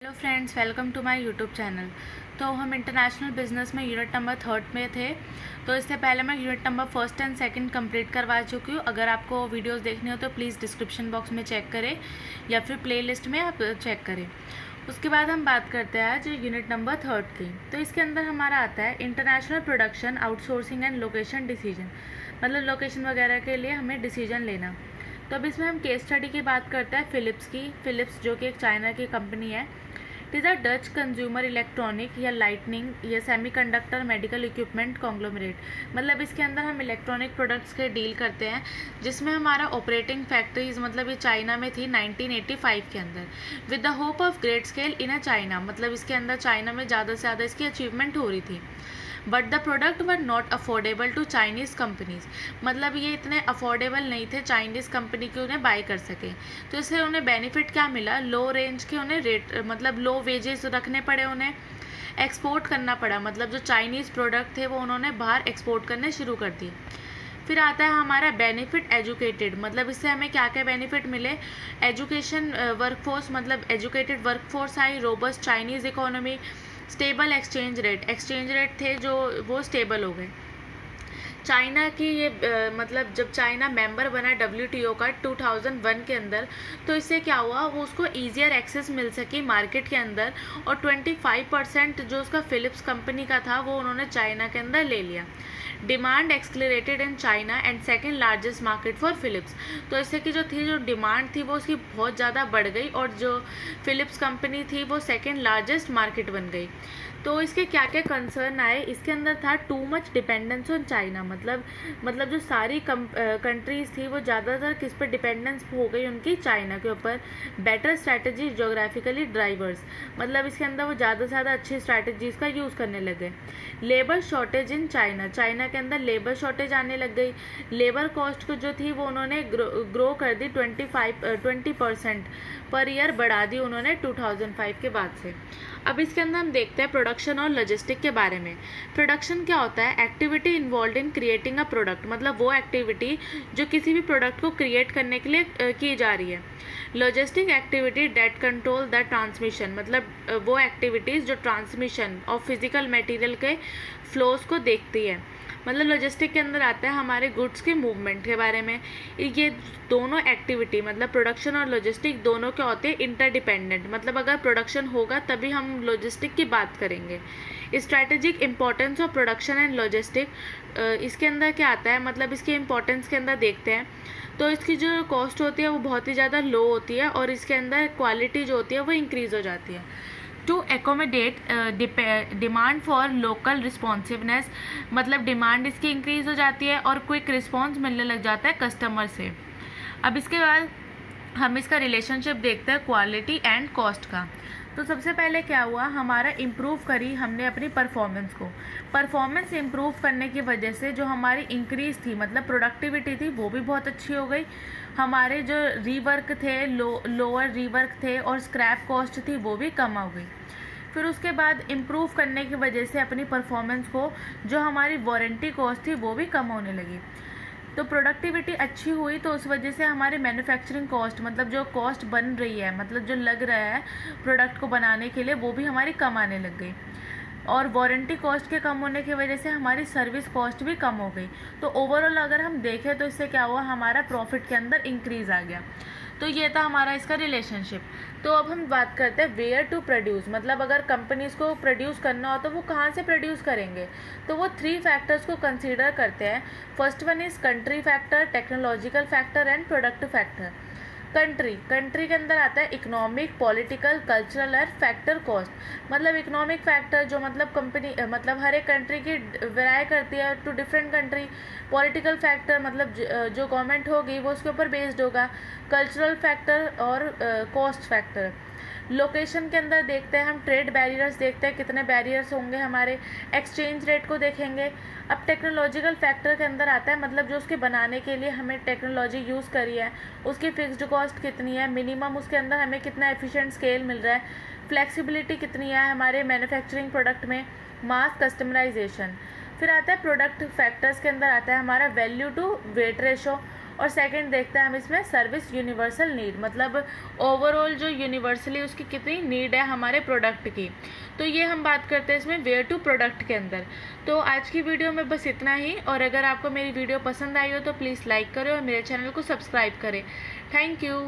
Hello friends, welcome to my YouTube channel. तो हम international business में यूनिट नंबर 3 में थे। तो इससे पहले मैं यूनिट नंबर 1 एंड 2 कंप्लीट करवा चुकी हूँ। अगर आपको वीडियोस देखनी हो तो प्लीज़ डिस्क्रिप्शन बॉक्स में चेक करें या फिर प्लेलिस्ट में आप चेक करें। उसके बाद हम बात करते हैं आज यूनिट नंबर 3 की। तो इसके अंदर हमारा आता है international production, outsourcing and location decision, मतलब लोकेशन वगैरह के लिए हमें डिसीजन लेना। तो अब इसमें हम केस स्टडी की बात करते हैं फिलिप्स की। फिलिप्स जो कि एक चाइना की कंपनी है। It is a Dutch consumer electronic या लाइटनिंग या सेमीकंडक्टर मेडिकल इक्विपमेंट कॉन्ग्लोमरेट, मतलब इसके अंदर हम इलेक्ट्रॉनिक प्रोडक्ट्स के डील करते हैं, जिसमें हमारा ऑपरेटिंग फैक्ट्रीज मतलब ये चाइना में थी 1985 के अंदर, with the hope of great scale in a China, मतलब इसके अंदर चाइना में ज़्यादा से ज़्यादा इसकी अचीवमेंट हो रही थी। But the product were not affordable to Chinese companies, मतलब ये इतने अफोर्डेबल नहीं थे चाइनीज़ कंपनी के उन्हें बाय कर सके। तो इससे उन्हें बेनिफिट क्या मिला, लो रेंज के उन्हें रेट मतलब लो वेजेस रखने पड़े, उन्हें एक्सपोर्ट करना पड़ा, मतलब जो चाइनीज़ प्रोडक्ट थे वो उन्होंने बाहर एक्सपोर्ट करने शुरू कर दिए। फिर आता है हमारा बेनिफिट एजुकेटेड, मतलब इससे हमें क्या क्या बेनिफिट मिले। एजुकेशन वर्कफोर्स, मतलब एजुकेटेड वर्कफोर्स आई, robust Chinese economy, stable exchange rate थे जो वो स्टेबल हो गए। चाइना की ये मतलब जब चाइना मेंबर बना WTO का 2001 के अंदर, तो इससे क्या हुआ, वो उसको ईजियर एक्सेस मिल सकी मार्केट के अंदर, और 25% जो उसका फिलिप्स कंपनी का था वो उन्होंने चाइना के अंदर ले लिया। Demand accelerated in China and second largest market for Philips, तो इससे की जो डिमांड थी वो उसकी बहुत ज़्यादा बढ़ गई, और जो फिलिप्स कंपनी थी वो सेकेंड लार्जेस्ट मार्केट बन गई। तो इसके क्या क्या कंसर्न आए, इसके अंदर था too much dependence on China, मतलब जो सारी कंट्रीज़ थी वो ज़्यादातर किस पर डिपेंडेंस हो गई, उनकी चाइना के ऊपर। बेटर स्ट्रैटेजी जोग्राफिकली ड्राइवर्स, मतलब इसके अंदर वो ज़्यादा से ज़्यादा अच्छी स्ट्रैटेजीज़ का यूज़ करने लगे। लेबर शॉर्टेज इन चाइना के अंदर लेबर शॉर्टेज आने लग गई। लेबर कॉस्ट को जो थी वो उन्होंने ग्रो कर दी, 20% पर ईयर बढ़ा दी उन्होंने 2005 के बाद से। अब इसके अंदर हम देखते हैं प्रोडक्शन और लॉजिस्टिक के बारे में। प्रोडक्शन क्या होता है, activity involve in creating a product, मतलब वो एक्टिविटी जो किसी भी प्रोडक्ट को क्रिएट करने के लिए की जा रही है। Logistic activity that control the transmission, मतलब वो एक्टिविटीज़ जो ट्रांसमिशन ऑफ फिजिकल मटेरियल के फ्लोज को देखती है। मतलब लॉजिस्टिक के अंदर आता है हमारे गुड्स के मूवमेंट के बारे में। ये दोनों एक्टिविटी मतलब प्रोडक्शन और लॉजिस्टिक दोनों क्या होते हैं, इंटरडिपेंडेंट, मतलब अगर प्रोडक्शन होगा तभी हम लॉजिस्टिक की बात करेंगे। Strategic importance of production and logistic, इसके अंदर क्या आता है, मतलब इसके इंपॉर्टेंस के अंदर देखते हैं तो इसकी जो कॉस्ट होती है वो बहुत ही ज़्यादा लो होती है, और इसके अंदर क्वालिटी जो होती है वो इंक्रीज़ हो जाती है। To accommodate demand for local responsiveness, मतलब डिमांड इसकी इंक्रीज हो जाती है और क्विक रिस्पॉन्स मिलने लग जाता है कस्टमर से। अब इसके बाद हम इसका रिलेशनशिप देखते हैं क्वालिटी एंड कॉस्ट का। तो सबसे पहले क्या हुआ, हमारा इम्प्रूव करी हमने अपनी परफॉर्मेंस को। परफॉर्मेंस इम्प्रूव करने की वजह से जो हमारी इंक्रीज थी, मतलब प्रोडक्टिविटी थी, वो भी बहुत अच्छी हो गई। हमारे जो रीवर्क थे, लोअर रीवर्क थे, और स्क्रैप कॉस्ट थी वो भी कम हो गई। फिर उसके बाद इम्प्रूव करने की वजह से अपनी परफॉर्मेंस को जो हमारी वारंटी कॉस्ट थी वो भी कम होने लगी। तो प्रोडक्टिविटी अच्छी हुई, तो उस वजह से हमारे मैन्युफैक्चरिंग कॉस्ट, मतलब जो कॉस्ट बन रही है, मतलब जो लग रहा है प्रोडक्ट को बनाने के लिए, वो भी हमारी कम आने लग गई। और वारंटी कॉस्ट के कम होने की वजह से हमारी सर्विस कॉस्ट भी कम हो गई। तो ओवरऑल अगर हम देखें तो इससे क्या हुआ, हमारा प्रॉफिट के अंदर इंक्रीज़ आ गया। तो ये था हमारा इसका रिलेशनशिप। तो अब हम बात करते हैं वेयर टू प्रोड्यूस, मतलब अगर कंपनीज़ को प्रोड्यूस करना हो तो वो कहाँ से प्रोड्यूस करेंगे। तो वो 3 फैक्टर्स को कंसीडर करते हैं। First one is country factor, technological factor and product factor. Country के अंदर आता है इकोनॉमिक, पॉलिटिकल, कल्चरल और फैक्टर कॉस्ट, मतलब इकोनॉमिक फैक्टर जो मतलब कंपनी मतलब हर एक कंट्री की वेराई करती है to different country. Political factor मतलब जो गवर्नमेंट होगी वो उसके ऊपर बेस्ड होगा। कल्चरल फैक्टर और कॉस्ट फैक्टर। लोकेशन के अंदर देखते हैं हम ट्रेड बैरियर्स, देखते हैं कितने बैरियर्स होंगे हमारे। एक्सचेंज रेट को देखेंगे। अब टेक्नोलॉजिकल फैक्टर के अंदर आता है, मतलब जो उसके बनाने के लिए हमें टेक्नोलॉजी यूज़ करी है उसकी फिक्स्ड कॉस्ट कितनी है, मिनिमम उसके अंदर हमें कितना एफिशिएंट स्केल मिल रहा है, फ्लेक्सिबिलिटी कितनी है हमारे मैन्युफैक्चरिंग प्रोडक्ट में, मास कस्टमराइजेशन। फिर आता है प्रोडक्ट फैक्टर्स के अंदर आता है हमारा वैल्यू टू वेट रेशो, और सेकंड देखते हैं हम इसमें सर्विस यूनिवर्सल नीड, मतलब ओवरऑल जो यूनिवर्सली उसकी कितनी नीड है हमारे प्रोडक्ट की। तो ये हम बात करते हैं इसमें वेयर टू प्रोडक्ट के अंदर। तो आज की वीडियो में बस इतना ही, और अगर आपको मेरी वीडियो पसंद आई हो तो प्लीज़ लाइक करें और मेरे चैनल को सब्सक्राइब करें। Thank you.